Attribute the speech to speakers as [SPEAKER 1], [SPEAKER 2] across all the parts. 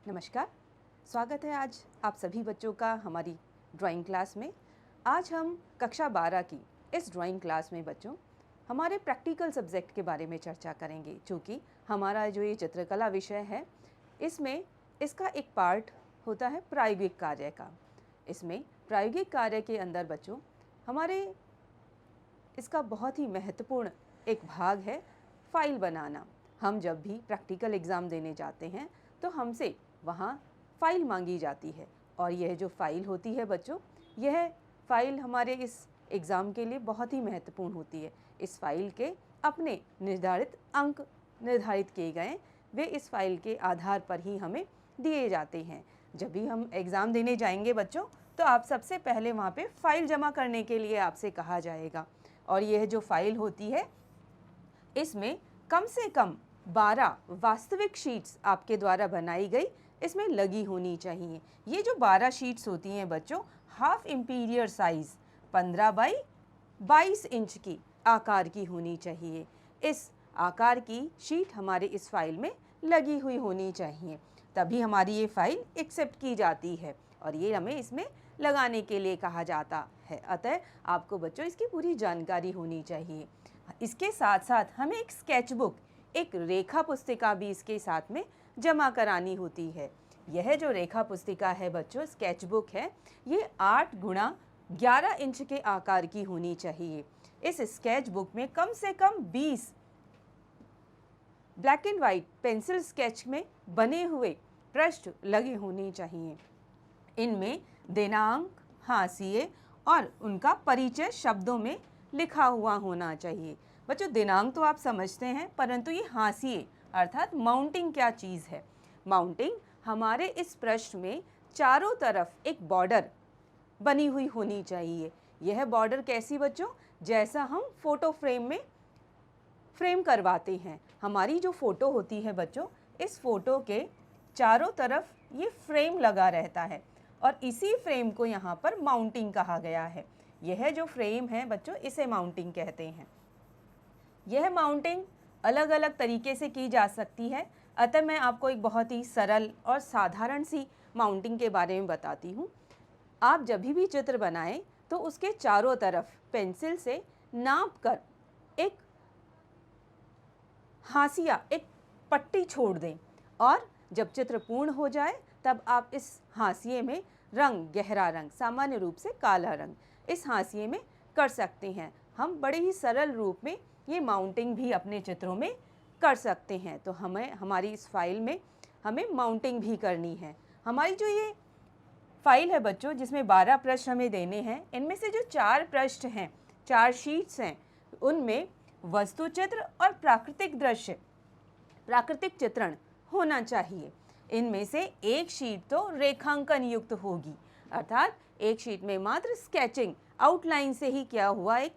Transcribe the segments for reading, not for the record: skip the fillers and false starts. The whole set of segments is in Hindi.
[SPEAKER 1] नमस्कार, स्वागत है आज आप सभी बच्चों का हमारी ड्राइंग क्लास में। आज हम कक्षा 12 की इस ड्राइंग क्लास में बच्चों हमारे प्रैक्टिकल सब्जेक्ट के बारे में चर्चा करेंगे, क्योंकि हमारा जो ये चित्रकला विषय है इसमें इसका एक पार्ट होता है प्रायोगिक कार्य का। इसमें प्रायोगिक कार्य के अंदर बच्चों हमारे इसका बहुत ही महत्वपूर्ण एक भाग है फाइल बनाना। हम जब भी प्रैक्टिकल एग्ज़ाम देने जाते हैं तो हमसे वहाँ फ़ाइल मांगी जाती है, और यह जो फ़ाइल होती है बच्चों, यह फ़ाइल हमारे इस एग्ज़ाम के लिए बहुत ही महत्वपूर्ण होती है। इस फ़ाइल के अपने निर्धारित अंक निर्धारित किए गए, वे इस फ़ाइल के आधार पर ही हमें दिए जाते हैं। जब भी हम एग्ज़ाम देने जाएंगे बच्चों, तो आप सबसे पहले वहाँ पे फ़ाइल जमा करने के लिए आपसे कहा जाएगा, और यह जो फ़ाइल होती है इसमें कम से कम 12 वास्तविक शीट्स आपके द्वारा बनाई गई इसमें लगी होनी चाहिए। ये जो 12 शीट्स होती हैं बच्चों, half imperial size 15 by 22 inch की आकार की होनी चाहिए। इस आकार की शीट हमारे इस फाइल में लगी हुई होनी चाहिए, तभी हमारी ये फाइल एक्सेप्ट की जाती है और ये हमें इसमें लगाने के लिए कहा जाता है। अतः आपको बच्चों इसकी पूरी जानकारी होनी चाहिए। इसके साथ साथ हमें एक स्केच बुक, एक रेखा पुस्तिका भी इसके साथ में जमा करानी होती है। यह जो रेखा पुस्तिका है बच्चों, स्केच बुक है, ये 8 गुणा 11 इंच के आकार की होनी चाहिए। इस स्केच बुक में कम से कम 20 black and white pencil sketch में बने हुए पृष्ठ लगे होने चाहिए। इनमें दिनांक, हाशिए और उनका परिचय शब्दों में लिखा हुआ होना चाहिए। बच्चों दिनांक तो आप समझते हैं, परंतु ये हाशिए अर्थात माउंटिंग क्या चीज़ है। माउंटिंग हमारे इस पृष्ठ में चारों तरफ एक बॉर्डर बनी हुई होनी चाहिए। यह बॉर्डर कैसी बच्चों, जैसा हम फोटो फ्रेम में फ्रेम करवाते हैं। हमारी जो फ़ोटो होती है बच्चों, इस फ़ोटो के चारों तरफ ये फ्रेम लगा रहता है और इसी फ्रेम को यहाँ पर माउंटिंग कहा गया है। यह जो फ्रेम है बच्चों, इसे माउंटिंग कहते हैं। यह माउंटिंग अलग अलग तरीके से की जा सकती है, अतः मैं आपको एक बहुत ही सरल और साधारण सी माउंटिंग के बारे में बताती हूँ। आप जब भी चित्र बनाएं तो उसके चारों तरफ पेंसिल से नाप कर एक हाशिया, एक पट्टी छोड़ दें, और जब चित्र पूर्ण हो जाए तब आप इस हाशिए में रंग, गहरा रंग, सामान्य रूप से काला रंग, इस हाशिए में कर सकते हैं। हम बड़े ही सरल रूप में ये माउंटिंग भी अपने चित्रों में कर सकते हैं। तो हमें हमारी इस फाइल में हमें माउंटिंग भी करनी है। हमारी जो ये फाइल है बच्चों, जिसमें 12 पृष्ठ हमें देने हैं, इनमें से जो 4 पृष्ठ हैं, 4 शीट्स हैं, उनमें वस्तु चित्र और प्राकृतिक दृश्य, प्राकृतिक चित्रण होना चाहिए। इनमें से एक शीट तो रेखांकन युक्त होगी, अर्थात एक शीट में मात्र स्केचिंग, आउटलाइन से ही किया हुआ एक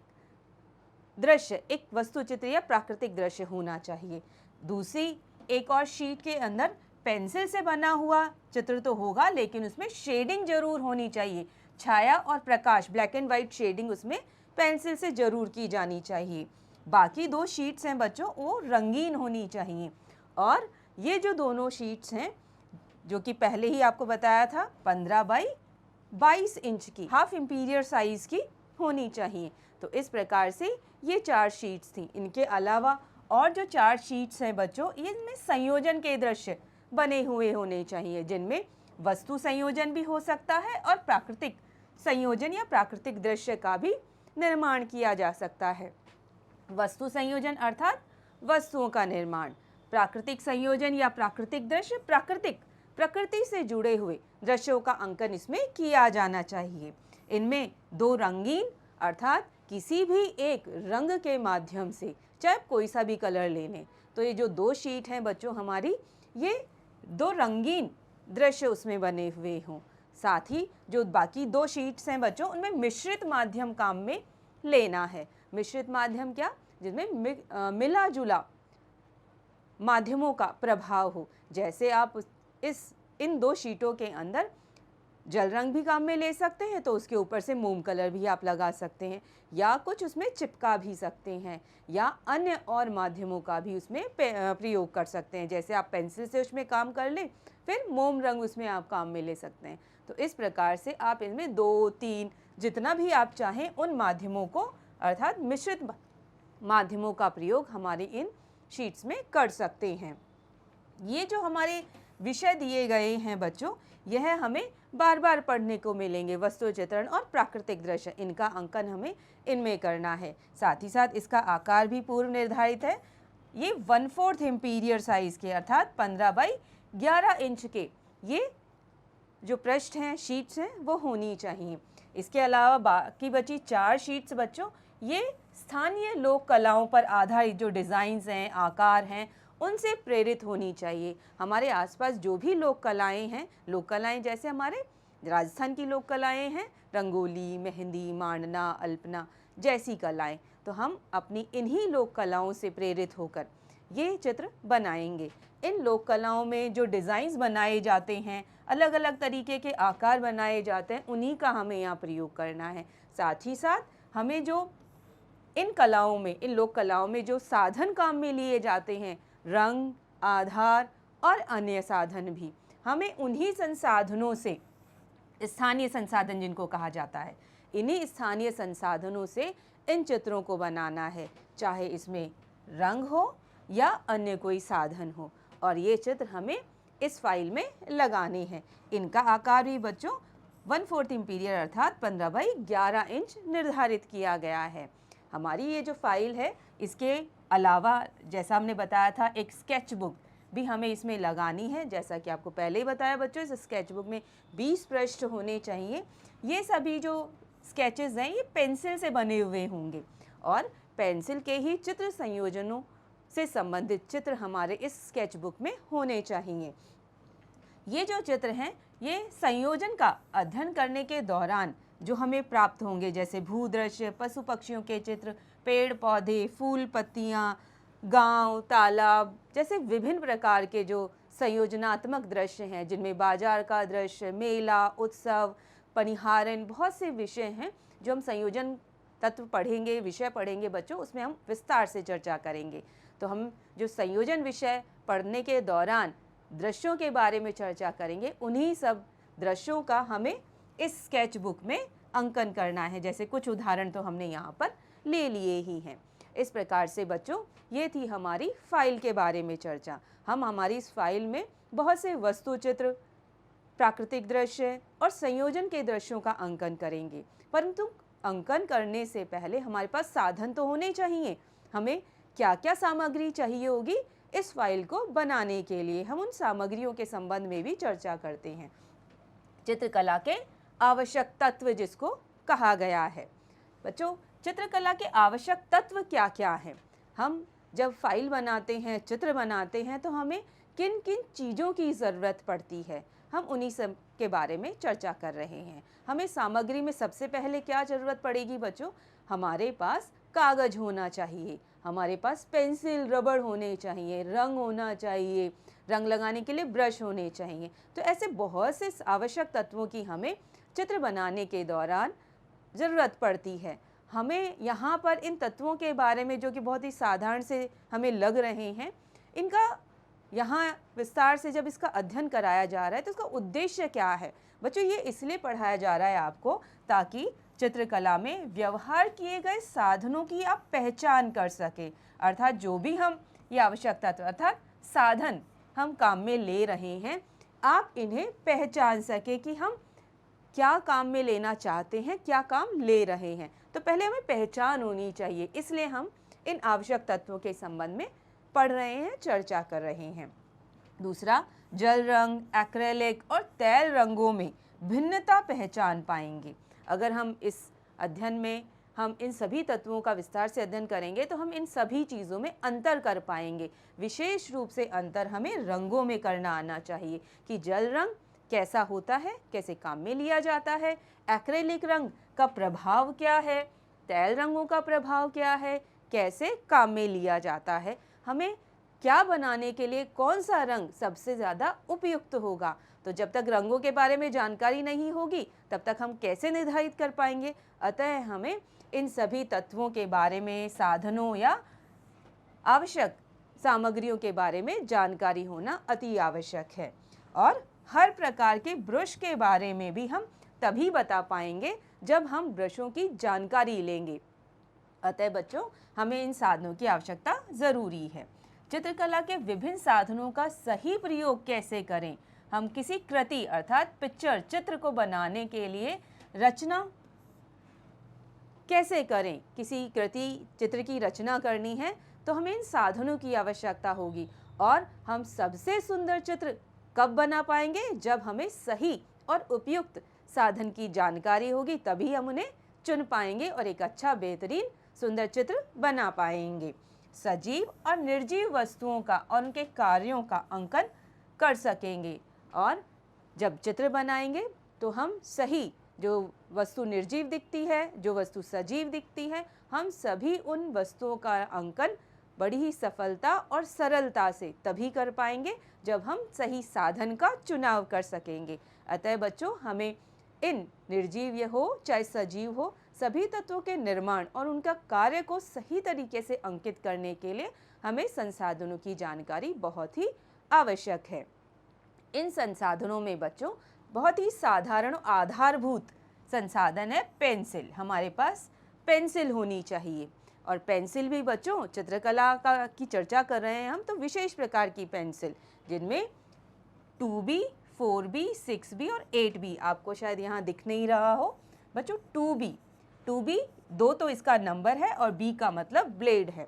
[SPEAKER 1] दृश्य, एक वस्तु चित्र या प्राकृतिक दृश्य होना चाहिए। दूसरी एक और शीट के अंदर पेंसिल से बना हुआ चित्र तो होगा, लेकिन उसमें शेडिंग जरूर होनी चाहिए। छाया और प्रकाश, ब्लैक एंड वाइट शेडिंग उसमें पेंसिल से जरूर की जानी चाहिए। बाकी 2 शीट्स हैं बच्चों, वो रंगीन होनी चाहिए। और ये जो दोनों शीट्स हैं, जो कि पहले ही आपको बताया था, 15 बाई 22 इंच की हाफ इंपीरियर साइज़ की होनी चाहिए। तो इस प्रकार से ये 4 शीट्स थी। इनके अलावा और जो 4 शीट्स हैं बच्चों, इनमें संयोजन के दृश्य बने हुए होने चाहिए, जिनमें वस्तु संयोजन भी हो सकता है और प्राकृतिक संयोजन या प्राकृतिक दृश्य का भी निर्माण किया जा सकता है। वस्तु संयोजन अर्थात वस्तुओं का निर्माण, प्राकृतिक संयोजन या प्राकृतिक दृश्य, प्रकृति से जुड़े हुए दृश्यों का अंकन इसमें किया जाना चाहिए। इनमें 2 रंगीन अर्थात किसी भी एक रंग के माध्यम से, चाहे कोई सा भी कलर ले लें, तो ये जो 2 शीट हैं बच्चों हमारी, ये 2 रंगीन दृश्य उसमें बने हुए हों। साथ ही जो बाकी 2 शीट्स हैं बच्चों, उनमें मिश्रित माध्यम काम में लेना है। मिश्रित माध्यम क्या, जिसमें मिला जुला माध्यमों का प्रभाव हो। जैसे आप इन 2 शीटों के अंदर जल रंग भी काम में ले सकते हैं, तो उसके ऊपर से मोम कलर भी आप लगा सकते हैं, या कुछ उसमें चिपका भी सकते हैं, या अन्य और माध्यमों का भी उसमें प्रयोग कर सकते हैं। जैसे आप पेंसिल से उसमें काम कर लें, फिर मोम रंग उसमें आप काम में ले सकते हैं। तो इस प्रकार से आप इनमें 2-3 जितना भी आप चाहें उन माध्यमों को, अर्थात मिश्रित माध्यमों का प्रयोग हमारे इन शीट्स में कर सकते हैं। ये जो हमारे विषय दिए गए हैं बच्चों, यह हमें बार बार पढ़ने को मिलेंगे। वस्तु चित्रण और प्राकृतिक दृश्य, इनका अंकन हमें इनमें करना है। साथ ही साथ इसका आकार भी पूर्व निर्धारित है। ये 1/4 इंपीरियर साइज के, अर्थात 15 बाई 11 इंच के ये जो पृष्ठ हैं, शीट्स हैं, वो होनी चाहिए। इसके अलावा बाकी बची 4 शीट्स बच्चों, ये स्थानीय लोक कलाओं पर आधारित जो डिज़ाइंस हैं, आकार हैं, उनसे प्रेरित होनी चाहिए। हमारे आसपास जो भी लोक कलाएँ हैं, लोक कलाएँ जैसे हमारे राजस्थान की लोक कलाएँ हैं, रंगोली, मेहंदी, मांडना, अल्पना जैसी कलाएँ, तो हम अपनी इन्हीं लोक कलाओं से प्रेरित होकर ये चित्र बनाएंगे। इन लोक कलाओं में जो डिज़ाइंस बनाए जाते हैं, अलग अलग तरीके के आकार बनाए जाते हैं, उन्हीं का हमें यहाँ प्रयोग करना है। साथ ही साथ हमें जो इन कलाओं में, इन लोक कलाओं में जो साधन काम में लिए जाते हैं, रंग, आधार और अन्य साधन भी, हमें उन्हीं संसाधनों से, स्थानीय संसाधन जिनको कहा जाता है, इन्हीं स्थानीय संसाधनों से इन चित्रों को बनाना है, चाहे इसमें रंग हो या अन्य कोई साधन हो। और ये चित्र हमें इस फाइल में लगाने हैं। इनका आकार भी बच्चों 1/4 इंपीरियर अर्थात 15 बाई 11 इंच निर्धारित किया गया है। हमारी ये जो फाइल है, इसके अलावा जैसा हमने बताया था, एक स्केच बुक भी हमें इसमें लगानी है। जैसा कि आपको पहले ही बताया बच्चों, इस स्केच बुक में 20 पृष्ठ होने चाहिए। ये सभी जो स्केचेस हैं, ये पेंसिल से बने हुए होंगे और पेंसिल के ही चित्र संयोजनों से संबंधित चित्र हमारे इस स्केच बुक में होने चाहिए। ये जो चित्र हैं, ये संयोजन का अध्ययन करने के दौरान जो हमें प्राप्त होंगे, जैसे भूदृश्य, पशु पक्षियों के चित्र, पेड़ पौधे, फूल पत्तियाँ, गांव, तालाब जैसे विभिन्न प्रकार के जो संयोजनात्मक दृश्य हैं, जिनमें बाजार का दृश्य, मेला, उत्सव, पनिहारन, बहुत से विषय हैं जो हम संयोजन तत्व पढ़ेंगे, विषय पढ़ेंगे बच्चों, उसमें हम विस्तार से चर्चा करेंगे। तो हम जो संयोजन विषय पढ़ने के दौरान दृश्यों के बारे में चर्चा करेंगे, उन्हीं सब दृश्यों का हमें इस स्केच बुक में अंकन करना है। जैसे कुछ उदाहरण तो हमने यहाँ पर ले लिए ही हैं। इस प्रकार से बच्चों, ये थी हमारी फाइल के बारे में चर्चा। हम हमारी इस फाइल में बहुत से वस्तु चित्र, प्राकृतिक दृश्य और संयोजन के दृश्यों का अंकन करेंगे, परंतु अंकन करने से पहले हमारे पास साधन तो होने चाहिए। हमें क्या क्या सामग्री चाहिए होगी इस फाइल को बनाने के लिए, हम उन सामग्रियों के संबंध में भी चर्चा करते हैं। चित्रकला के आवश्यक तत्व जिसको कहा गया है। बच्चों, चित्रकला के आवश्यक तत्व क्या क्या हैं? हम जब फाइल बनाते हैं, चित्र बनाते हैं, तो हमें किन किन चीज़ों की ज़रूरत पड़ती है, हम उन्हीं सब के बारे में चर्चा कर रहे हैं। हमें सामग्री में सबसे पहले क्या ज़रूरत पड़ेगी बच्चों? हमारे पास कागज़ होना चाहिए, हमारे पास पेंसिल, रबड़ होने चाहिए, रंग होना चाहिए, रंग लगाने के लिए ब्रश होने चाहिए। तो ऐसे बहुत से आवश्यक तत्वों की हमें चित्र बनाने के दौरान ज़रूरत पड़ती है। हमें यहाँ पर इन तत्वों के बारे में, जो कि बहुत ही साधारण से हमें लग रहे हैं, इनका यहाँ विस्तार से जब इसका अध्ययन कराया जा रहा है तो इसका उद्देश्य क्या है? बच्चों, ये इसलिए पढ़ाया जा रहा है आपको ताकि चित्रकला में व्यवहार किए गए साधनों की आप पहचान कर सकें। अर्थात जो भी हम ये आवश्यक तत्व अर्थात साधन हम काम में ले रहे हैं, आप इन्हें पहचान सकें कि हम क्या काम में लेना चाहते हैं, क्या काम ले रहे हैं। तो पहले हमें पहचान होनी चाहिए, इसलिए हम इन आवश्यक तत्वों के संबंध में पढ़ रहे हैं, चर्चा कर रहे हैं। दूसरा, जल रंग, एक्रेलिक और तैल रंगों में भिन्नता पहचान पाएंगे। अगर हम इस अध्ययन में हम इन सभी तत्वों का विस्तार से अध्ययन करेंगे तो हम इन सभी चीज़ों में अंतर कर पाएंगे। विशेष रूप से अंतर हमें रंगों में करना आना चाहिए कि जल रंग कैसा होता है, कैसे काम में लिया जाता है, एक्रेलिक रंग का प्रभाव क्या है, तैल रंगों का प्रभाव क्या है, कैसे काम में लिया जाता है। हमें क्या बनाने के लिए कौन सा रंग सबसे ज़्यादा उपयुक्त होगा। तो जब तक रंगों के बारे में जानकारी नहीं होगी तब तक हम कैसे निर्धारित कर पाएंगे। अतः हमें इन सभी तत्वों के बारे में, साधनों या आवश्यक सामग्रियों के बारे में जानकारी होना अति आवश्यक है। और हर प्रकार के ब्रश के बारे में भी हम तभी बता पाएंगे जब हम ब्रशों की जानकारी लेंगे। अतः बच्चों, हमें इन साधनों की आवश्यकता ज़रूरी है। चित्रकला के विभिन्न साधनों का सही प्रयोग कैसे करें। हम किसी कृति अर्थात पिक्चर, चित्र को बनाने के लिए रचना कैसे करें। किसी कृति, चित्र की रचना करनी है तो हमें इन साधनों की आवश्यकता होगी। और हम सबसे सुंदर चित्र कब बना पाएंगे, जब हमें सही और उपयुक्त साधन की जानकारी होगी, तभी हम उन्हें चुन पाएंगे और एक अच्छा, बेहतरीन, सुंदर चित्र बना पाएंगे। सजीव और निर्जीव वस्तुओं का और उनके कार्यों का अंकन कर सकेंगे। और जब चित्र बनाएंगे तो हम सही, जो वस्तु निर्जीव दिखती है, जो वस्तु सजीव दिखती है, हम सभी उन वस्तुओं का अंकन बड़ी ही सफलता और सरलता से तभी कर पाएंगे जब हम सही साधन का चुनाव कर सकेंगे। अतः बच्चों, हमें इन निर्जीव हो चाहे सजीव हो, सभी तत्वों के निर्माण और उनका कार्य को सही तरीके से अंकित करने के लिए हमें संसाधनों की जानकारी बहुत ही आवश्यक है। इन संसाधनों में बच्चों बहुत ही साधारण आधारभूत संसाधन है पेंसिल। हमारे पास पेंसिल होनी चाहिए। और पेंसिल भी बच्चों, चित्रकला की चर्चा कर रहे हैं हम, तो विशेष प्रकार की पेंसिल, जिनमें 2B, 4B, 6B और 8B, आपको शायद यहाँ दिख नहीं रहा हो बच्चों। 2B 2 तो इसका नंबर है और B का मतलब ब्लेड है।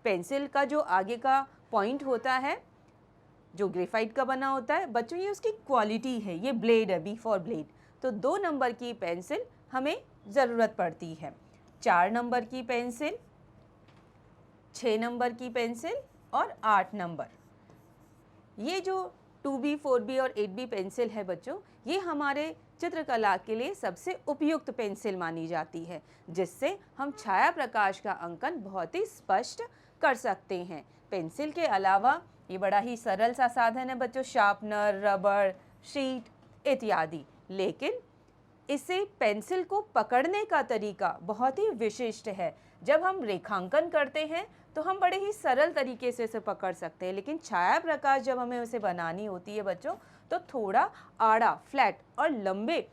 [SPEAKER 1] पेंसिल का जो आगे का पॉइंट होता है, जो ग्रेफाइट का बना होता है बच्चों, ये उसकी क्वालिटी है। ये ब्लेड है, B फॉर ब्लेड। तो 2 नंबर की पेंसिल हमें ज़रूरत पड़ती है। 4 नंबर की पेंसिल, 6 नंबर की पेंसिल और 8 नंबर। ये जो 2B, 4B और 8B पेंसिल है बच्चों, ये हमारे चित्रकला के लिए सबसे उपयुक्त पेंसिल मानी जाती है, जिससे हम छाया प्रकाश का अंकन बहुत ही स्पष्ट कर सकते हैं। पेंसिल के अलावा ये बड़ा ही सरल सा साधन है बच्चों, शार्पनर, रबर, शीट इत्यादि। लेकिन इसे पेंसिल को पकड़ने का तरीका बहुत ही विशिष्ट है। जब हम रेखांकन करते हैं तो हम बड़े ही सरल तरीके से इसे पकड़ सकते हैं, लेकिन छाया प्रकाश जब हमें उसे बनानी होती है बच्चों, तो थोड़ा आड़ा, फ्लैट और लंबे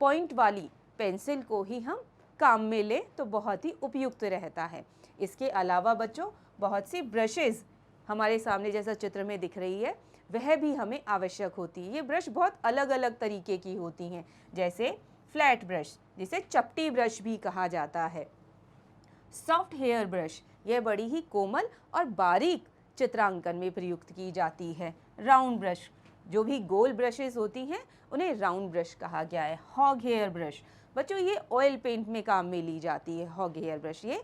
[SPEAKER 1] पॉइंट वाली पेंसिल को ही हम काम में लें तो बहुत ही उपयुक्त रहता है। इसके अलावा बच्चों बहुत सी ब्रशेज़ हमारे सामने जैसा चित्र में दिख रही है, वह भी हमें आवश्यक होती है। ये ब्रश बहुत अलग अलग तरीके की होती हैं, जैसे फ्लैट ब्रश, जिसे चपटी ब्रश भी कहा जाता है। सॉफ्ट हेयर ब्रश, यह बड़ी ही कोमल और बारीक चित्रांकन में प्रयुक्त की जाती है। राउंड ब्रश, जो भी गोल ब्रशेस होती हैं उन्हें राउंड ब्रश कहा गया है। हॉग हेयर ब्रश बच्चों, ये ऑयल पेंट में काम में ली जाती है। हॉग हेयर ब्रश ये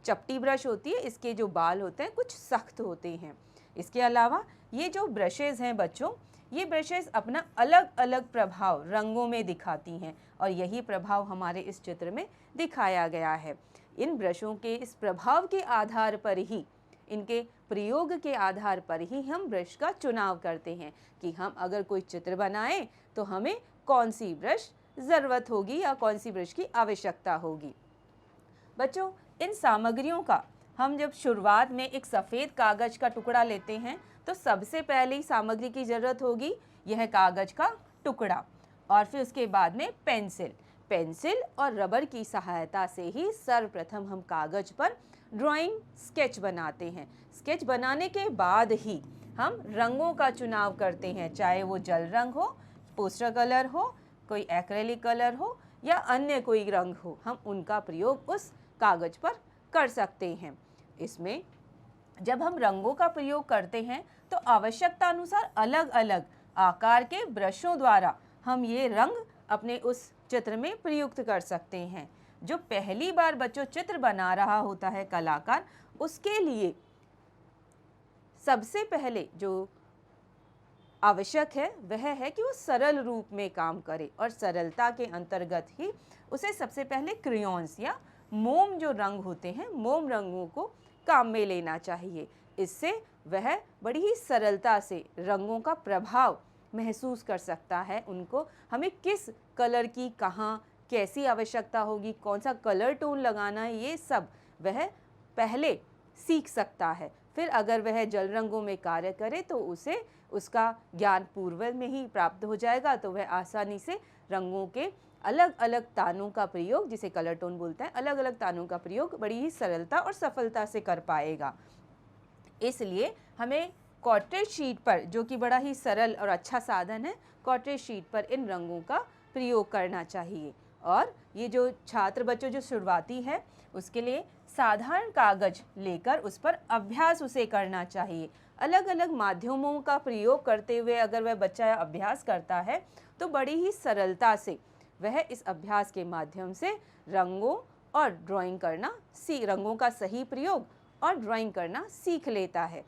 [SPEAKER 1] चपटी ब्रश होती है, इसके जो बाल होते हैं कुछ सख्त होते हैं। इसके अलावा ये जो ब्रशेस हैं बच्चों, ये ब्रशेस अपना अलग अलग प्रभाव रंगों में दिखाती हैं और यही प्रभाव हमारे इस चित्र में दिखाया गया है। इन ब्रशों के इस प्रभाव के आधार पर ही, इनके प्रयोग के आधार पर ही हम ब्रश का चुनाव करते हैं कि हम अगर कोई चित्र बनाएं तो हमें कौन सी ब्रश ज़रूरत होगी या कौन सी ब्रश की आवश्यकता होगी। बच्चों, इन सामग्रियों का हम जब शुरुआत में एक सफ़ेद कागज़ का टुकड़ा लेते हैं तो सबसे पहले सामग्री की ज़रूरत होगी यह कागज़ का टुकड़ा, और फिर उसके बाद में पेंसिल और रबर की सहायता से ही सर्वप्रथम हम कागज़ पर ड्राइंग स्केच बनाते हैं। स्केच बनाने के बाद ही हम रंगों का चुनाव करते हैं, चाहे वो जल रंग हो, पोस्टर कलर हो, कोई एक्रेलिक कलर हो या अन्य कोई रंग हो, हम उनका प्रयोग उस कागज़ पर कर सकते हैं। इसमें जब हम रंगों का प्रयोग करते हैं तो आवश्यकता अनुसार अलग अलग आकार के ब्रशों द्वारा हम ये रंग अपने उस चित्र में प्रयुक्त कर सकते हैं। जो पहली बार बच्चों चित्र बना रहा होता है कलाकार, उसके लिए सबसे पहले जो आवश्यक है वह है कि वो सरल रूप में काम करे, और सरलता के अंतर्गत ही उसे सबसे पहले क्रेयॉन्स या मोम जो रंग होते हैं, मोम रंगों को काम में लेना चाहिए। इससे वह बड़ी ही सरलता से रंगों का प्रभाव महसूस कर सकता है। उनको हमें किस कलर की कहाँ कैसी आवश्यकता होगी, कौन सा कलर टोन लगाना है, ये सब वह पहले सीख सकता है। फिर अगर वह जल रंगों में कार्य करे तो उसे उसका ज्ञान पूर्व में ही प्राप्त हो जाएगा, तो वह आसानी से रंगों के अलग अलग तानों का प्रयोग, जिसे कलर टोन बोलते हैं, अलग अलग तानों का प्रयोग बड़ी ही सरलता और सफलता से कर पाएगा। इसलिए हमें कॉर्ट्रेज शीट पर, जो कि बड़ा ही सरल और अच्छा साधन है, कॉर्ट्रेज शीट पर इन रंगों का प्रयोग करना चाहिए। और ये जो छात्र बच्चों जो शुरुआती है उसके लिए साधारण कागज लेकर उस पर अभ्यास उसे करना चाहिए। अलग अलग माध्यमों का प्रयोग करते हुए अगर वह बच्चा अभ्यास करता है तो बड़ी ही सरलता से वह इस अभ्यास के माध्यम से रंगों और ड्राइंग करना रंगों का सही प्रयोग और ड्राइंग करना सीख लेता है।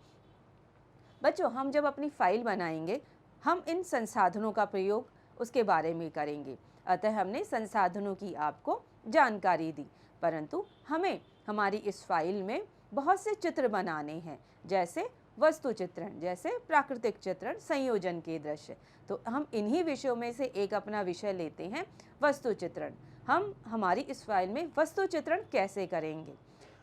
[SPEAKER 1] बच्चों, हम जब अपनी फाइल बनाएंगे हम इन संसाधनों का प्रयोग उसके बारे में करेंगे। अतः हमने संसाधनों की आपको जानकारी दी, परंतु हमें हमारी इस फाइल में बहुत से चित्र बनाने हैं, जैसे वस्तु चित्रण, जैसे प्राकृतिक चित्रण, संयोजन के दृश्य। तो हम इन्हीं विषयों में से एक अपना विषय लेते हैं, वस्तु चित्रण। हम हमारी इस फाइल में वस्तु चित्रण कैसे करेंगे?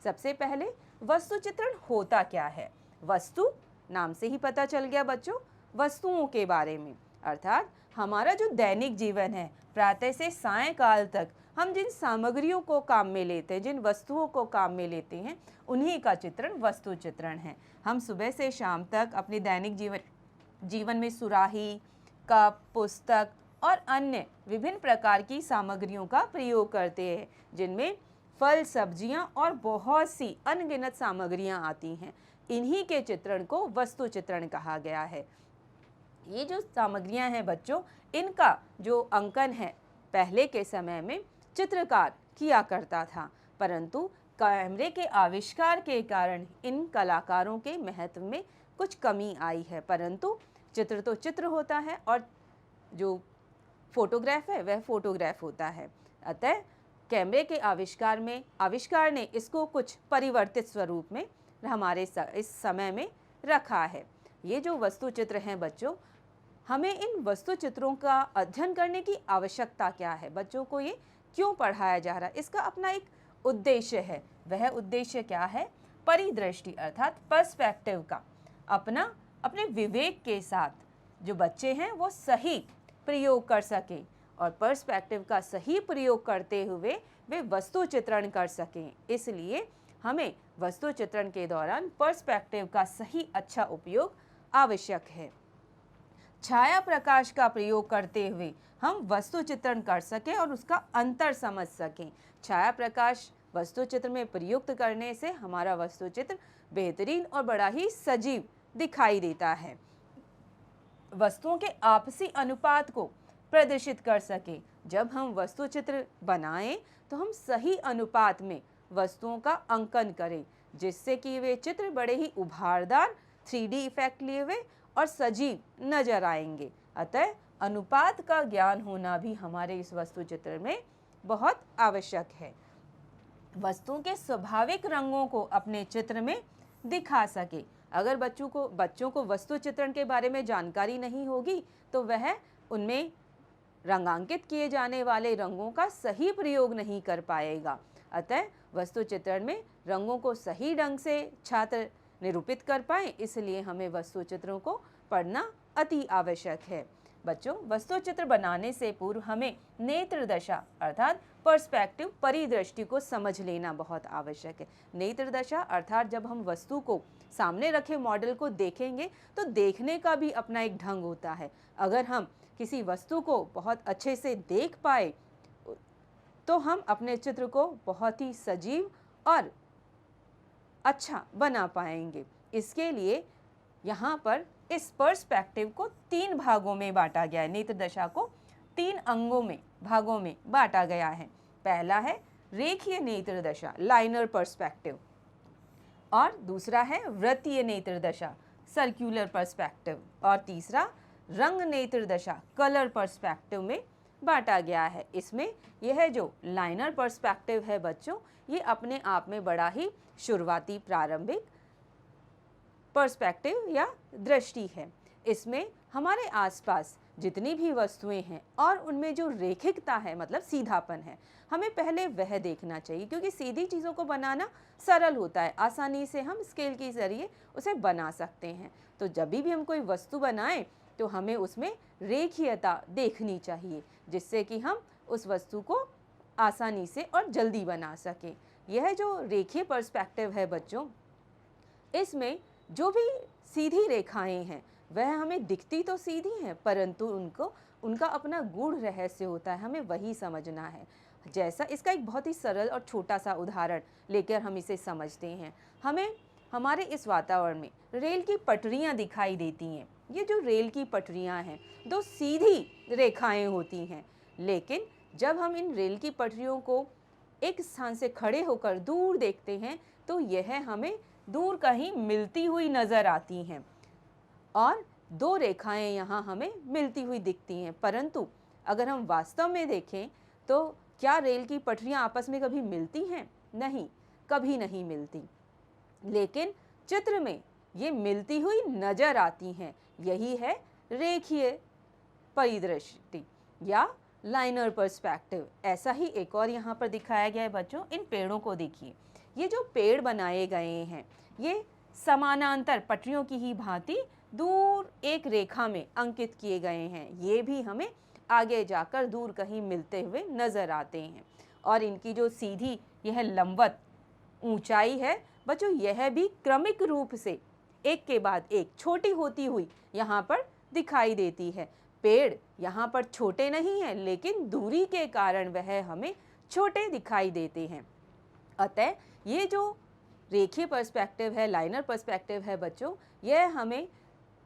[SPEAKER 1] सबसे पहले वस्तु चित्रण होता क्या है? वस्तु, नाम से ही पता चल गया बच्चों, वस्तुओं के बारे में, अर्थात हमारा जो दैनिक जीवन है, प्रातः से सायंकाल तक हम जिन सामग्रियों को काम में लेते हैं, जिन वस्तुओं को काम में लेते हैं, उन्हीं का चित्रण वस्तु चित्रण है। हम सुबह से शाम तक अपने दैनिक जीवन में सुराही, कप, पुस्तक और अन्य विभिन्न प्रकार की सामग्रियों का प्रयोग करते हैं, जिनमें फल, सब्जियां और बहुत सी अनगिनत सामग्रियां आती हैं। इन्हीं के चित्रण को वस्तु चित्रण कहा गया है। ये जो सामग्रियां हैं बच्चों, इनका जो अंकन है पहले के समय में चित्रकार किया करता था, परंतु कैमरे के आविष्कार के कारण इन कलाकारों के महत्व में कुछ कमी आई है। परंतु चित्र तो चित्र होता है और जो फोटोग्राफ है वह फोटोग्राफ होता है। अतः कैमरे के आविष्कार ने इसको कुछ परिवर्तित स्वरूप में हमारे इस समय में रखा है। ये जो वस्तु चित्र हैं बच्चों, हमें इन वस्तु चित्रों का अध्ययन करने की आवश्यकता क्या है? बच्चों को ये क्यों पढ़ाया जा रहा है? इसका अपना एक उद्देश्य है। वह उद्देश्य क्या है? परिदृष्टि अर्थात पर्सपेक्टिव का अपने विवेक के साथ जो बच्चे हैं वो सही प्रयोग कर सकें और पर्सपेक्टिव का सही प्रयोग करते हुए वे वस्तु चित्रण कर सकें। इसलिए हमें वस्तु चित्रण के दौरान पर्सपेक्टिव का सही अच्छा उपयोग आवश्यक है। छाया प्रकाश का प्रयोग करते हुए हम वस्तु चित्रण कर सकें और उसका अंतर समझ सकें। छाया प्रकाश वस्तु चित्र में प्रयुक्त करने से हमारा वस्तु चित्र बेहतरीन और बड़ा ही सजीव दिखाई देता है। वस्तुओं के आपसी अनुपात को प्रदर्शित कर सके। जब हम वस्तु चित्र बनाएं तो हम सही अनुपात में वस्तुओं का अंकन करें, जिससे कि वे चित्र बड़े ही उभारदार 3D इफेक्ट लिए हुए और सजीव नजर आएंगे। अतः अनुपात का ज्ञान होना भी हमारे इस वस्तु चित्र में बहुत आवश्यक है। वस्तुओं के स्वाभाविक रंगों को अपने चित्र में दिखा सके। अगर बच्चों को वस्तु चित्रण के बारे में जानकारी नहीं होगी तो वह उनमें रंगांकित किए जाने वाले रंगों का सही प्रयोग नहीं कर पाएगा। अतः वस्तु चित्रण में रंगों को सही ढंग से छात्र निरूपित कर पाएं, इसलिए हमें वस्तु चित्रों को पढ़ना अति आवश्यक है। बच्चों, वस्तु चित्र बनाने से पूर्व हमें नेत्र दशा अर्थात पर्सपेक्टिव परिदृष्टि को समझ लेना बहुत आवश्यक है। नेत्र दशा अर्थात जब हम वस्तु को सामने रखे मॉडल को देखेंगे तो देखने का भी अपना एक ढंग होता है। अगर हम किसी वस्तु को बहुत अच्छे से देख पाए तो हम अपने चित्र को बहुत ही सजीव और अच्छा बना पाएंगे। इसके लिए यहाँ पर इस पर्सपेक्टिव को 3 भागों में बांटा गया है। नेत्र दशा को 3 भागों में बांटा गया है। पहला है रेखीय नेत्र दशा, लाइनर पर्सपेक्टिव, और दूसरा है वृत्तीय नेत्र दशा, सर्कुलर पर्सपेक्टिव, और तीसरा रंग नेत्र दशा, कलर पर्सपेक्टिव में बांटा गया है। इसमें यह जो लाइनर पर्सपेक्टिव है बच्चों, ये अपने आप में बड़ा ही शुरुआती प्रारंभिक पर्सपेक्टिव या दृष्टि है। इसमें हमारे आसपास जितनी भी वस्तुएं हैं और उनमें जो रेखिकता है मतलब सीधापन है, हमें पहले वह देखना चाहिए, क्योंकि सीधी चीज़ों को बनाना सरल होता है, आसानी से हम स्केल के ज़रिए उसे बना सकते हैं। तो जब भी हम कोई वस्तु बनाएं तो हमें उसमें रेखीयता देखनी चाहिए, जिससे कि हम उस वस्तु को आसानी से और जल्दी बना सकें। यह जो रेखीय पर्सपेक्टिव है बच्चों, इसमें जो भी सीधी रेखाएं हैं वह हमें दिखती तो सीधी हैं, परंतु उनका अपना गूढ़ रहस्य होता है, हमें वही समझना है। जैसा इसका एक बहुत ही सरल और छोटा सा उदाहरण लेकर हम इसे समझते हैं। हमें हमारे इस वातावरण में रेल की पटरियां दिखाई देती हैं। ये जो रेल की पटरियां हैं, दो सीधी रेखाएं होती हैं, लेकिन जब हम इन रेल की पटरियों को एक स्थान से खड़े होकर दूर देखते हैं तो यह हमें दूर कहीं मिलती हुई नजर आती हैं और दो रेखाएं यहाँ हमें मिलती हुई दिखती हैं। परंतु अगर हम वास्तव में देखें तो क्या रेल की पटरियां आपस में कभी मिलती हैं? नहीं, कभी नहीं मिलती। लेकिन चित्र में ये मिलती हुई नजर आती हैं। यही है रेखीय परिदृष्टि या लाइनर पर्सपेक्टिव। ऐसा ही एक और यहाँ पर दिखाया गया है बच्चों। इन पेड़ों को देखिए, ये जो पेड़ बनाए गए हैं ये समानांतर पटरियों की ही भांति दूर एक रेखा में अंकित किए गए हैं। ये भी हमें आगे जाकर दूर कहीं मिलते हुए नजर आते हैं। और इनकी जो सीधी यह लंबवत ऊंचाई है बच्चों, यह भी क्रमिक रूप से एक के बाद एक छोटी होती हुई यहाँ पर दिखाई देती है। पेड़ यहाँ पर छोटे नहीं हैं, लेकिन दूरी के कारण वह हमें छोटे दिखाई देते हैं। अतः ये जो रेखीय पर्सपेक्टिव है, लाइनर पर्सपेक्टिव है बच्चों, यह हमें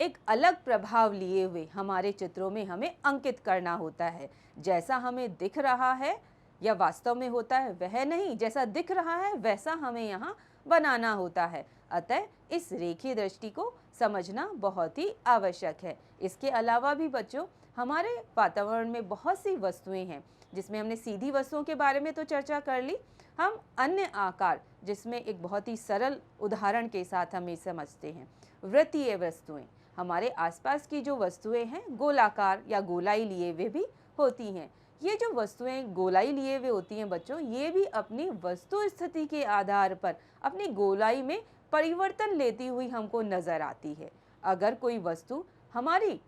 [SPEAKER 1] एक अलग प्रभाव लिए हुए हमारे चित्रों में हमें अंकित करना होता है। जैसा हमें दिख रहा है या वास्तव में होता है वह नहीं, जैसा दिख रहा है वैसा हमें यहाँ बनाना होता है। अतः इस रेखीय दृष्टि को समझना बहुत ही आवश्यक है। इसके अलावा भी बच्चों हमारे वातावरण में बहुत सी वस्तुएं हैं, जिसमें हमने सीधी वस्तुओं के बारे में तो चर्चा कर ली। हम अन्य आकार, जिसमें एक बहुत ही सरल उदाहरण के साथ हम ये समझते हैं। वृत्तीय वस्तुएं, हमारे आसपास की जो वस्तुएं हैं गोलाकार या गोलाई लिए हुए भी होती हैं। ये जो वस्तुएं गोलाई लिए हुए होती हैं बच्चों, ये भी अपनी वस्तु स्थिति के आधार पर अपनी गोलाई में परिवर्तन लेती हुई हमको नजर आती है। अगर कोई वस्तु हमारी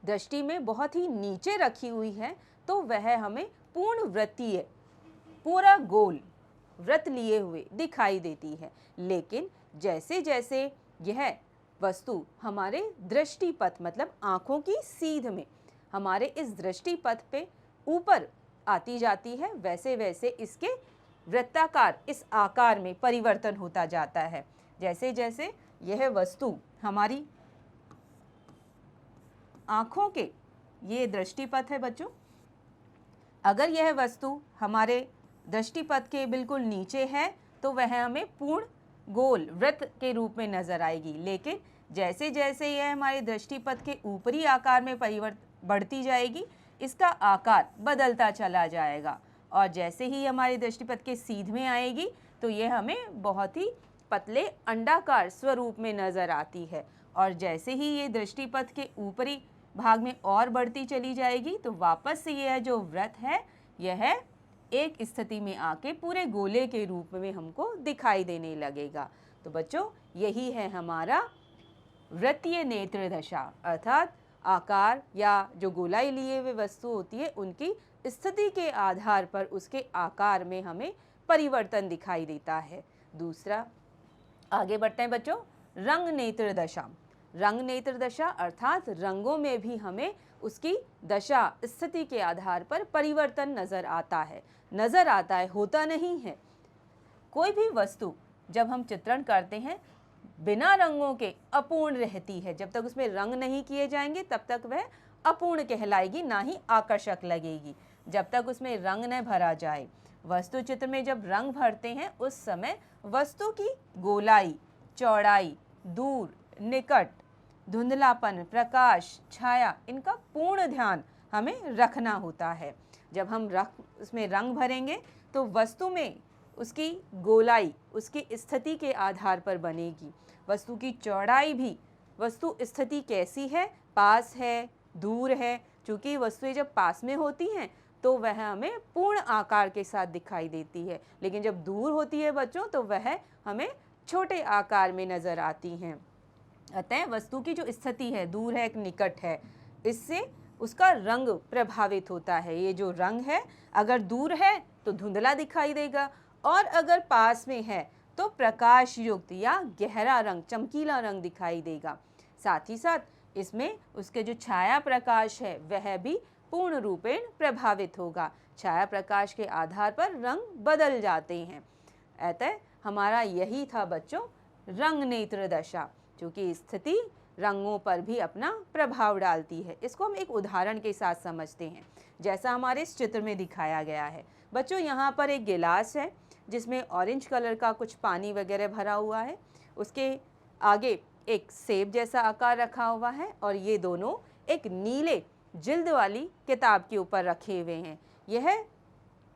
[SPEAKER 1] दृष्टि में बहुत ही नीचे रखी हुई है तो वह हमें पूर्ण वृत्तीय, पूरा गोल वृत्त लिए हुए दिखाई देती है। लेकिन जैसे जैसे यह वस्तु हमारे दृष्टिपथ मतलब आंखों की सीध में हमारे इस दृष्टिपथ पे ऊपर आती जाती है, वैसे वैसे इसके वृत्ताकार इस आकार में परिवर्तन होता जाता है। जैसे जैसे यह वस्तु हमारी आंखों के, ये दृष्टिपथ है बच्चों, अगर यह वस्तु हमारे दृष्टिपथ के बिल्कुल नीचे है तो वह हमें पूर्ण गोल वृत्त के रूप में नजर आएगी। लेकिन जैसे जैसे यह हमारे दृष्टिपथ के ऊपरी आकार में बढ़ती जाएगी, इसका आकार बदलता चला जाएगा और जैसे ही हमारे दृष्टिपथ के सीध में आएगी तो यह हमें बहुत ही पतले अंडाकार स्वरूप में नजर आती है। और जैसे ही ये दृष्टिपथ के ऊपरी भाग में और बढ़ती चली जाएगी तो वापस से यह जो वृत्त है यह एक स्थिति में आके पूरे गोले के रूप में हमको दिखाई देने लगेगा। तो बच्चों यही है हमारा वृत्तीय नेत्र दशा, अर्थात आकार या जो गोलाई लिए हुए वस्तु होती है उनकी स्थिति के आधार पर उसके आकार में हमें परिवर्तन दिखाई देता है। दूसरा, आगे बढ़ते हैं बच्चों, रंग नेत्र दशा। रंग नेत्र दशा अर्थात रंगों में भी हमें उसकी दशा स्थिति के आधार पर परिवर्तन नजर आता है। होता नहीं है। कोई भी वस्तु जब हम चित्रण करते हैं बिना रंगों के अपूर्ण रहती है। जब तक उसमें रंग नहीं किए जाएंगे तब तक वह अपूर्ण कहलाएगी, ना ही आकर्षक लगेगी। जब तक उसमें रंग न भरा जाए, वस्तु चित्र में जब रंग भरते हैं उस समय वस्तु की गोलाई, चौड़ाई, दूर, निकट, धुंधलापन, प्रकाश, छाया, इनका पूर्ण ध्यान हमें रखना होता है। जब हम उसमें रंग भरेंगे तो वस्तु में उसकी गोलाई उसकी स्थिति के आधार पर बनेगी। वस्तु की चौड़ाई भी वस्तु स्थिति कैसी है, पास है, दूर है। चूँकि वस्तुएं जब पास में होती हैं तो वह हमें पूर्ण आकार के साथ दिखाई देती है, लेकिन जब दूर होती है बच्चों तो वह हमें छोटे आकार में नज़र आती हैं। अतः वस्तु की जो स्थिति है, दूर है, निकट है, इससे उसका रंग प्रभावित होता है। ये जो रंग है अगर दूर है तो धुंधला दिखाई देगा और अगर पास में है तो प्रकाश युक्त या गहरा रंग, चमकीला रंग दिखाई देगा। साथ ही साथ इसमें उसके जो छाया प्रकाश है वह भी पूर्ण रूपेण प्रभावित होगा। छाया प्रकाश के आधार पर रंग बदल जाते हैं। अतः हमारा यही था बच्चों रंग नेत्र दशा, क्योंकि स्थिति रंगों पर भी अपना प्रभाव डालती है। इसको हम एक उदाहरण के साथ समझते हैं, जैसा हमारे इस चित्र में दिखाया गया है। बच्चों यहाँ पर एक गिलास है जिसमें ऑरेंज कलर का कुछ पानी वगैरह भरा हुआ है। उसके आगे एक सेब जैसा आकार रखा हुआ है और ये दोनों एक नीले जिल्द वाली किताब के ऊपर रखे हुए हैं। यह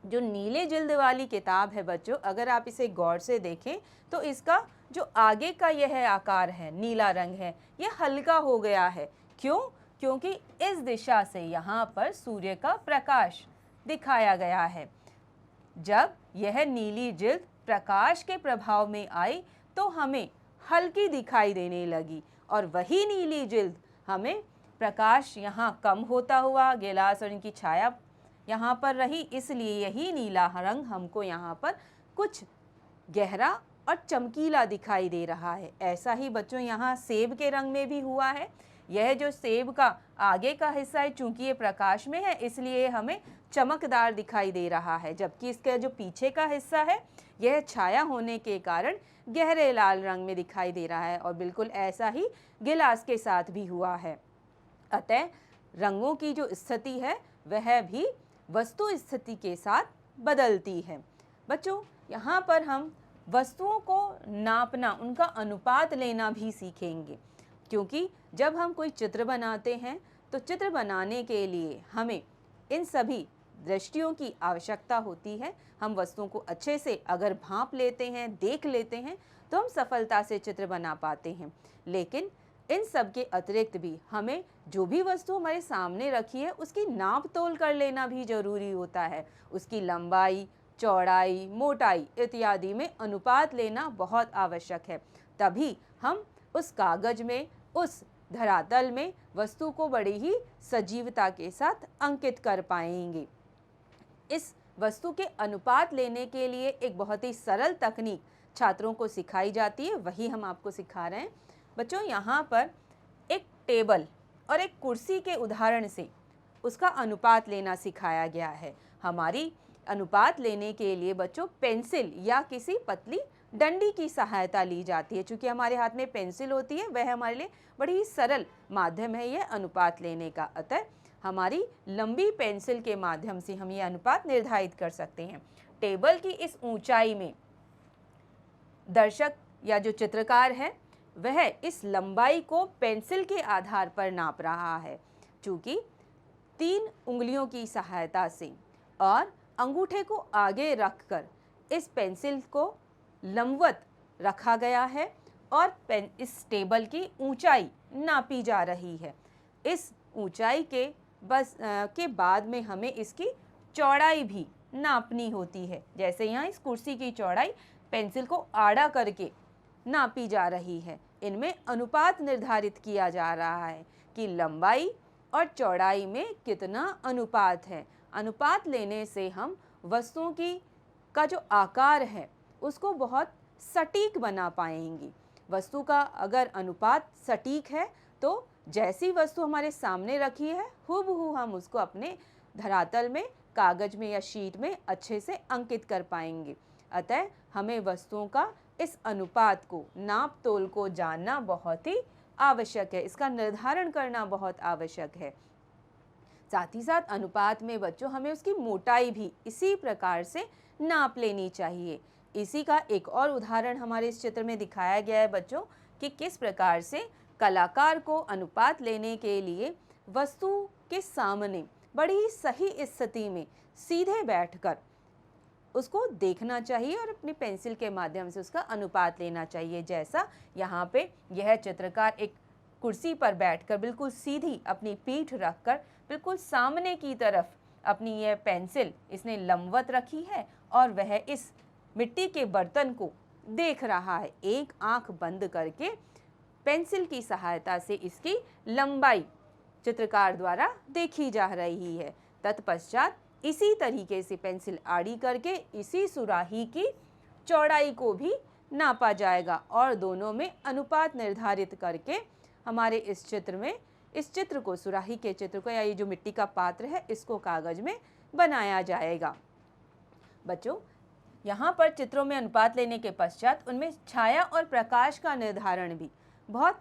[SPEAKER 1] जो नीले जिल्द वाली किताब है बच्चों, अगर आप इसे गौर से देखें तो इसका जो आगे का यह आकार है, नीला रंग है, यह हल्का हो गया है। क्यों? क्योंकि इस दिशा से यहाँ पर सूर्य का प्रकाश दिखाया गया है। जब यह नीली जिल्द प्रकाश के प्रभाव में आई तो हमें हल्की दिखाई देने लगी और वही नीली जिल्द हमें प्रकाश यहाँ कम होता हुआ गिलास और इनकी छाया यहाँ पर रही, इसलिए यही नीला रंग हमको यहाँ पर कुछ गहरा और चमकीला दिखाई दे रहा है। ऐसा ही बच्चों यहाँ सेब के रंग में भी हुआ है। यह जो सेब का आगे का हिस्सा है, चूंकि ये प्रकाश में है इसलिए हमें चमकदार दिखाई दे रहा है, जबकि इसका जो पीछे का हिस्सा है यह छाया होने के कारण गहरे लाल रंग में दिखाई दे रहा है। और बिल्कुल ऐसा ही गिलास के साथ भी हुआ है। अतः रंगों की जो स्थिति है वह भी वस्तु स्थिति के साथ बदलती है। बच्चों यहाँ पर हम वस्तुओं को नापना, उनका अनुपात लेना भी सीखेंगे, क्योंकि जब हम कोई चित्र बनाते हैं तो चित्र बनाने के लिए हमें इन सभी दृष्टियों की आवश्यकता होती है। हम वस्तुओं को अच्छे से अगर भांप लेते हैं, देख लेते हैं तो हम सफलता से चित्र बना पाते हैं। लेकिन इन सब के अतिरिक्त भी हमें जो भी वस्तु हमारे सामने रखी है उसकी नाप तोल कर लेना भी जरूरी होता है। उसकी लंबाई, चौड़ाई, मोटाई इत्यादि में अनुपात लेना बहुत आवश्यक है। तभी हम उस कागज में, उस धरातल में वस्तु को बड़ी ही सजीवता के साथ अंकित कर पाएंगे। इस वस्तु के अनुपात लेने के लिए एक बहुत ही सरल तकनीक छात्रों को सिखाई जाती है, वही हम आपको सिखा रहे हैं। बच्चों यहाँ पर एक टेबल और एक कुर्सी के उदाहरण से उसका अनुपात लेना सिखाया गया है। हमारी अनुपात लेने के लिए बच्चों पेंसिल या किसी पतली डंडी की सहायता ली जाती है। चूँकि हमारे हाथ में पेंसिल होती है, वह हमारे लिए बड़ी ही सरल माध्यम है यह अनुपात लेने का। अतः हमारी लंबी पेंसिल के माध्यम से हम ये अनुपात निर्धारित कर सकते हैं। टेबल की इस ऊंचाई में दर्शक या जो चित्रकार है वह इस लंबाई को पेंसिल के आधार पर नाप रहा है। चूँकि 3 उंगलियों की सहायता से और अंगूठे को आगे रखकर इस पेंसिल को लंबवत रखा गया है और इस टेबल की ऊंचाई नापी जा रही है। इस ऊंचाई के बाद में हमें इसकी चौड़ाई भी नापनी होती है। जैसे यहाँ इस कुर्सी की चौड़ाई पेंसिल को आड़ा करके नापी जा रही है। इनमें अनुपात निर्धारित किया जा रहा है कि लंबाई और चौड़ाई में कितना अनुपात है। अनुपात लेने से हम वस्तुओं का जो आकार है उसको बहुत सटीक बना पाएंगे। वस्तु का अगर अनुपात सटीक है तो जैसी वस्तु हमारे सामने रखी है हूबहू हम उसको अपने धरातल में, कागज में या शीट में अच्छे से अंकित कर पाएंगे। अतः हमें वस्तुओं का इस अनुपात को, नाप तोल को जानना बहुत ही आवश्यक है, इसका निर्धारण करना बहुत आवश्यक है। साथ ही साथ अनुपात में बच्चों हमें उसकी मोटाई भी इसी प्रकार से नाप लेनी चाहिए। इसी का एक और उदाहरण हमारे इस चित्र में दिखाया गया है बच्चों कि किस प्रकार से कलाकार को अनुपात लेने के लिए वस्तु के सामने बड़ी सही स्थिति में सीधे बैठकर उसको देखना चाहिए और अपनी पेंसिल के माध्यम से उसका अनुपात लेना चाहिए। जैसा यहाँ पे यह चित्रकार एक कुर्सी पर बैठकर बिल्कुल सीधी अपनी पीठ रखकर बिल्कुल सामने की तरफ अपनी यह पेंसिल इसने लंबवत रखी है और वह इस मिट्टी के बर्तन को देख रहा है। एक आंख बंद करके पेंसिल की सहायता से इसकी लंबाई चित्रकार द्वारा देखी जा रही है। तत्पश्चात इसी तरीके से पेंसिल आड़ी करके इसी सुराही की चौड़ाई को भी नापा जाएगा और दोनों में अनुपात निर्धारित करके हमारे इस चित्र को सुराही के चित्र को या ये जो मिट्टी का पात्र है इसको कागज में बनाया जाएगा। बच्चों, यहाँ पर चित्रों में अनुपात लेने के पश्चात उनमें छाया और प्रकाश का निर्धारण भी बहुत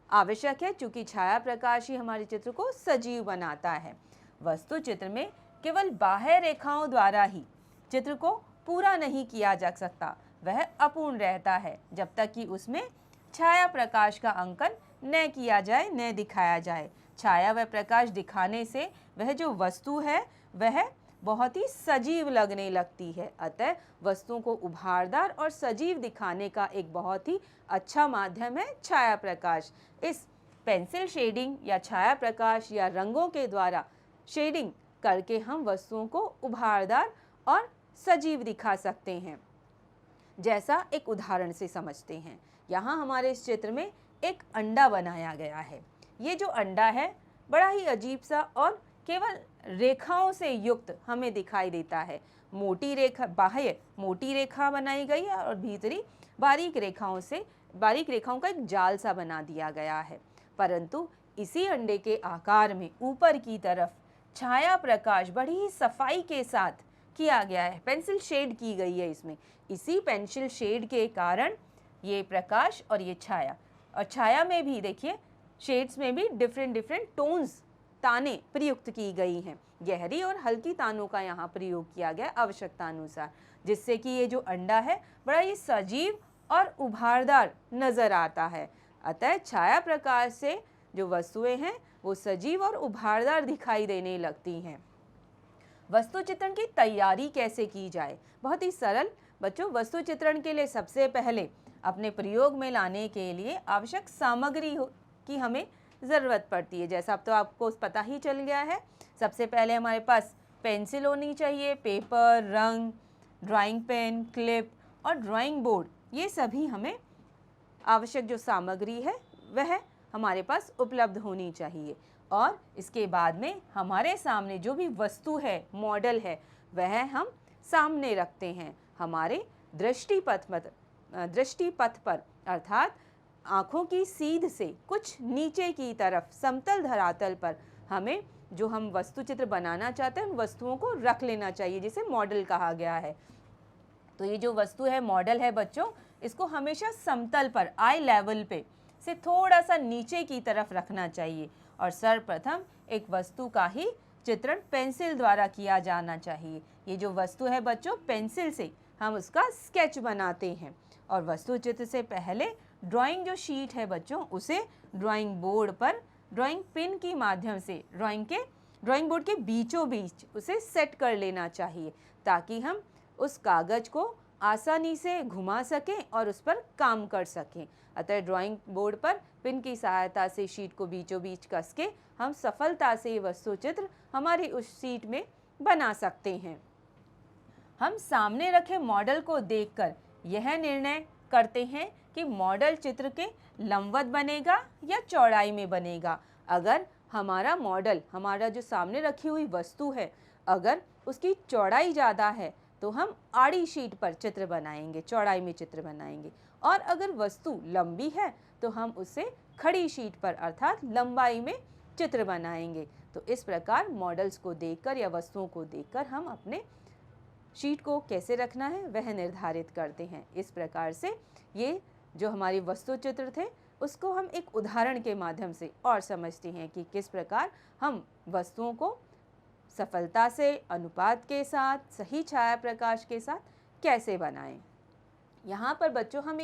[SPEAKER 1] आवश्यक है, क्योंकि छाया प्रकाश ही हमारे चित्र को सजीव बनाता है। वस्तु चित्र में केवल बाह्य रेखाओं द्वारा ही चित्र को पूरा नहीं किया जा सकता, वह अपूर्ण रहता है जब तक कि उसमें छाया प्रकाश का अंकन न किया जाए, न दिखाया जाए। छाया व प्रकाश दिखाने से वह जो वस्तु है वह बहुत ही सजीव लगने लगती है। अतः वस्तुओं को उभारदार और सजीव दिखाने का एक बहुत ही अच्छा माध्यम है छाया प्रकाश। इस पेंसिल शेडिंग या छाया प्रकाश या रंगों के द्वारा शेडिंग करके हम वस्तुओं को उभारदार और सजीव दिखा सकते हैं। जैसा एक उदाहरण से समझते हैं। यहाँ हमारे इस चित्र में एक अंडा बनाया गया है। ये जो अंडा है बड़ा ही अजीब सा और केवल रेखाओं से युक्त हमें दिखाई देता है। मोटी रेखा, बाह्य मोटी रेखा बनाई गई है और भीतरी बारीक रेखाओं का एक जाल सा बना दिया गया है। परंतु इसी अंडे के आकार में ऊपर की तरफ छाया प्रकाश बड़ी ही सफाई के साथ किया गया है। पेंसिल शेड की गई है इसमें। इसी पेंसिल शेड के कारण ये प्रकाश और ये छाया, और छाया में भी देखिए शेड्स में भी डिफरेंट टोन्स, ताने प्रयुक्त की गई हैं। गहरी और हल्की तानों का यहाँ प्रयोग किया गया आवश्यकता अनुसार, जिससे कि ये जो अंडा है बड़ा ही सजीव और उभारदार नजर आता है। अतः छाया प्रकाश से जो वस्तुएं हैं वो सजीव और उभारदार दिखाई देने लगती हैं। वस्तु चित्रण की तैयारी कैसे की जाए? बहुत ही सरल बच्चों। वस्तु चित्रण के लिए सबसे पहले अपने प्रयोग में लाने के लिए आवश्यक सामग्री की हमें ज़रूरत पड़ती है। जैसा अब तो आपको पता ही चल गया है। सबसे पहले हमारे पास पेंसिल होनी चाहिए, पेपर, रंग, ड्राइंग पेन, क्लिप और ड्राइंग बोर्ड। ये सभी हमें आवश्यक जो सामग्री है वह हमारे पास उपलब्ध होनी चाहिए। और इसके बाद में हमारे सामने जो भी वस्तु है, मॉडल है, वह हम सामने रखते हैं। हमारे दृष्टिपथ पर अर्थात आँखों की सीध से कुछ नीचे की तरफ समतल धरातल पर हमें जो हम वस्तु चित्र बनाना चाहते हैं उन वस्तुओं को रख लेना चाहिए, जिसे मॉडल कहा गया है। तो ये जो वस्तु है, मॉडल है बच्चों, इसको हमेशा समतल पर, आई लेवल पे से थोड़ा सा नीचे की तरफ रखना चाहिए। और सर्वप्रथम एक वस्तु का ही चित्रण पेंसिल द्वारा किया जाना चाहिए। ये जो वस्तु है बच्चों, पेंसिल से हम उसका स्केच बनाते हैं। और वस्तु चित्र से पहले ड्राइंग जो शीट है बच्चों, उसे ड्राइंग बोर्ड पर ड्राइंग पिन की माध्यम से ड्राइंग बोर्ड के बीचों बीच उसे सेट कर लेना चाहिए, ताकि हम उस कागज को आसानी से घुमा सकें और उस पर काम कर सकें। अतः ड्राइंग बोर्ड पर पिन की सहायता से शीट को बीचों बीच कस के हम सफलता से वस्तु चित्र हमारी उस शीट में बना सकते हैं। हम सामने रखे मॉडल को देखकर यह निर्णय करते हैं कि मॉडल चित्र के लंबवत बनेगा या चौड़ाई में बनेगा। अगर हमारा मॉडल, हमारा जो सामने रखी हुई वस्तु है, अगर उसकी चौड़ाई ज़्यादा है तो हम आड़ी शीट पर चित्र बनाएंगे, चौड़ाई में चित्र बनाएंगे। और अगर वस्तु लंबी है तो हम उसे खड़ी शीट पर अर्थात लंबाई में चित्र बनाएंगे। तो इस प्रकार मॉडल्स को देखकर या वस्तुओं को देखकर हम अपने शीट को कैसे रखना है वह निर्धारित करते हैं। इस प्रकार से ये जो हमारी वस्तु चित्र थे उसको हम एक उदाहरण के माध्यम से और समझते हैं कि किस प्रकार हम वस्तुओं को सफलता से, अनुपात के साथ, सही छाया प्रकाश के साथ कैसे बनाएं। यहाँ पर बच्चों हम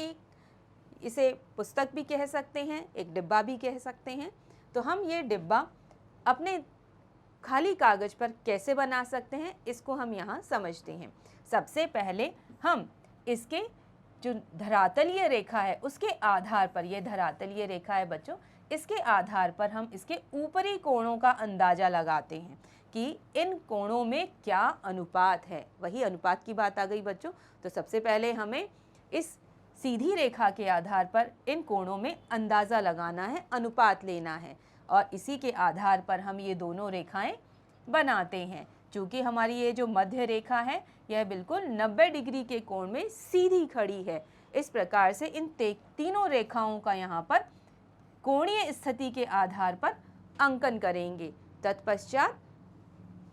[SPEAKER 1] इसे पुस्तक भी कह सकते हैं, एक डिब्बा भी कह सकते हैं। तो हम ये डिब्बा अपने खाली कागज पर कैसे बना सकते हैं, इसको हम यहाँ समझते हैं। सबसे पहले हम इसके जो धरातलीय रेखा है उसके आधार पर, ये धरातलीय रेखा है बच्चों, इसके आधार पर हम इसके ऊपरी कोणों का अंदाजा लगाते हैं कि इन कोणों में क्या अनुपात है। वही अनुपात की बात आ गई बच्चों। तो सबसे पहले हमें इस सीधी रेखा के आधार पर इन कोणों में अंदाज़ा लगाना है, अनुपात लेना है, और इसी के आधार पर हम ये दोनों रेखाएं बनाते हैं। चूँकि हमारी ये जो मध्य रेखा है यह बिल्कुल 90 डिग्री के कोण में सीधी खड़ी है। इस प्रकार से इन तीनों रेखाओं का यहाँ पर कोणीय स्थिति के आधार पर अंकन करेंगे। तत्पश्चात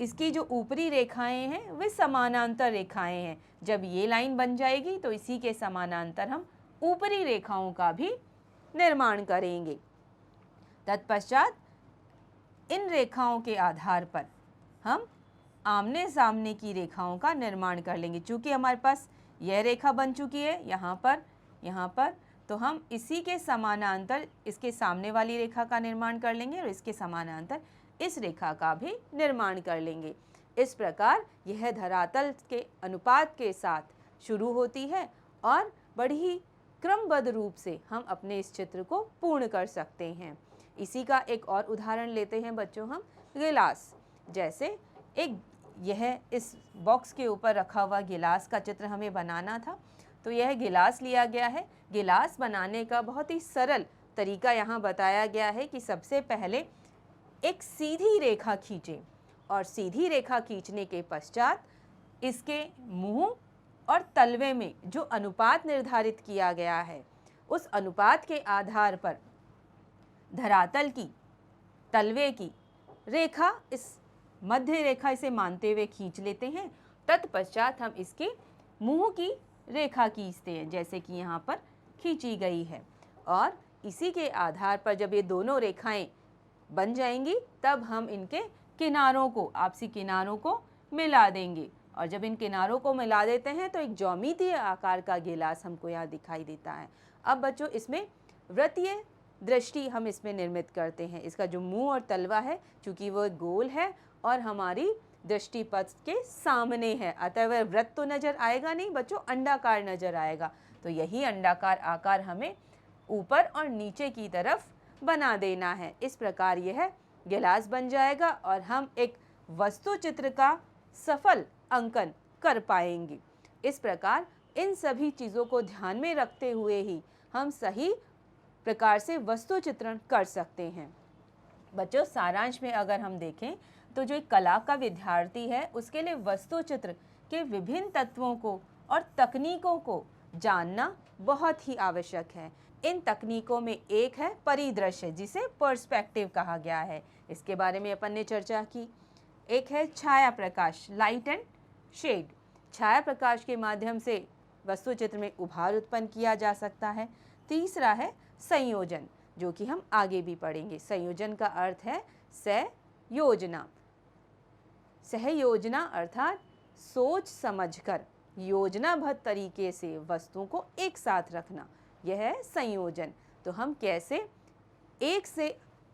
[SPEAKER 1] इसकी जो ऊपरी रेखाएं हैं वे समानांतर रेखाएं हैं। जब ये लाइन बन जाएगी तो इसी के समानांतर हम ऊपरी रेखाओं का भी निर्माण करेंगे। तत्पश्चात इन रेखाओं के आधार पर हम आमने सामने की रेखाओं का निर्माण कर लेंगे। चूँकि हमारे पास यह रेखा बन चुकी है यहाँ पर, तो हम इसी के समानांतर इसके सामने वाली रेखा का निर्माण कर लेंगे और इसके समानांतर इस रेखा का भी निर्माण कर लेंगे। इस प्रकार यह धरातल के अनुपात के साथ शुरू होती है और बड़ी ही क्रमबद्ध रूप से हम अपने इस चित्र को पूर्ण कर सकते हैं। इसी का एक और उदाहरण लेते हैं बच्चों हम, गिलास। जैसे एक यह इस बॉक्स के ऊपर रखा हुआ गिलास का चित्र हमें बनाना था, तो यह गिलास लिया गया है। गिलास बनाने का बहुत ही सरल तरीका यहाँ बताया गया है कि सबसे पहले एक सीधी रेखा खींचें और सीधी रेखा खींचने के पश्चात इसके मुंह और तलवे में जो अनुपात निर्धारित किया गया है उस अनुपात के आधार पर धरातल की, तलवे की रेखा, इस मध्य रेखा इसे मानते हुए खींच लेते हैं। तत्पश्चात हम इसके मुंह की रेखा खींचते हैं जैसे कि यहाँ पर खींची गई है, और इसी के आधार पर जब ये दोनों रेखाएं बन जाएंगी तब हम इनके किनारों को, आपसी किनारों को मिला देंगे, और जब इन किनारों को मिला देते हैं तो एक ज्यामितीय आकार का गिलास हमको यहाँ दिखाई देता है। अब बच्चों इसमें वृत्तीय दृष्टि हम इसमें निर्मित करते हैं। इसका जो मुंह और तलवा है चूँकि वो गोल है और हमारी दृष्टि पथ के सामने है, अतः वह वृत्त तो नजर आएगा नहीं बच्चों, अंडाकार नजर आएगा। तो यही अंडाकार आकार हमें ऊपर और नीचे की तरफ बना देना है। इस प्रकार यह गिलास बन जाएगा और हम एक वस्तु चित्र का सफल अंकन कर पाएंगे। इस प्रकार इन सभी चीज़ों को ध्यान में रखते हुए ही हम सही प्रकार से वस्तु चित्रण कर सकते हैं। बच्चों सारांश में अगर हम देखें तो जो एक कला का विद्यार्थी है उसके लिए वस्तु चित्र के विभिन्न तत्वों को और तकनीकों को जानना बहुत ही आवश्यक है। इन तकनीकों में एक है परिदृश्य, जिसे पर्सपेक्टिव कहा गया है, इसके बारे में अपन ने चर्चा की। एक है छाया प्रकाश, लाइट एंड शेड, छाया प्रकाश के माध्यम से वस्तु चित्र में उभार उत्पन्न किया जा सकता है। तीसरा है संयोजन, जो कि हम आगे भी पढ़ेंगे। संयोजन का अर्थ है सहयोजना। सहयोजना अर्थात सोच समझकर योजनाबद्ध तरीके से वस्तुओं को एक साथ रखना, यह है संयोजन। तो हम कैसे एक से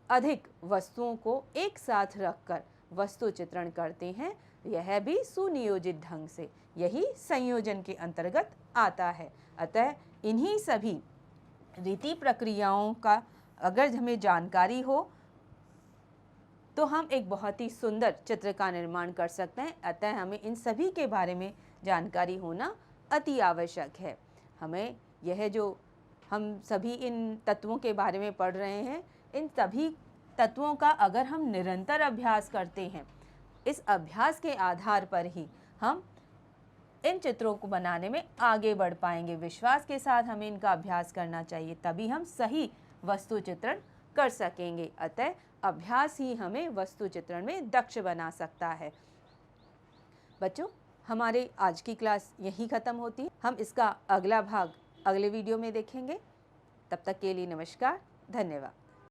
[SPEAKER 1] अधिक वस्तुओं को एक साथ रखकर वस्तु चित्रण करते हैं, यह भी सुनियोजित ढंग से, यही संयोजन के अंतर्गत आता है। अतः इन्हीं सभी रीति प्रक्रियाओं का अगर हमें जानकारी हो तो हम एक बहुत ही सुंदर चित्र का निर्माण कर सकते हैं। अतः हमें इन सभी के बारे में जानकारी होना अति आवश्यक है। हमें यह जो हम सभी इन तत्वों के बारे में पढ़ रहे हैं, इन सभी तत्वों का अगर हम निरंतर अभ्यास करते हैं, इस अभ्यास के आधार पर ही हम इन चित्रों को बनाने में आगे बढ़ पाएंगे। विश्वास के साथ हमें इनका अभ्यास करना चाहिए, तभी हम सही वस्तु चित्रण कर सकेंगे। अतः अभ्यास ही हमें वस्तु चित्रण में दक्ष बना सकता है। बच्चों हमारे आज की क्लास यहीं ख़त्म होती है। हम इसका अगला भाग अगले वीडियो में देखेंगे। तब तक के लिए नमस्कार, धन्यवाद।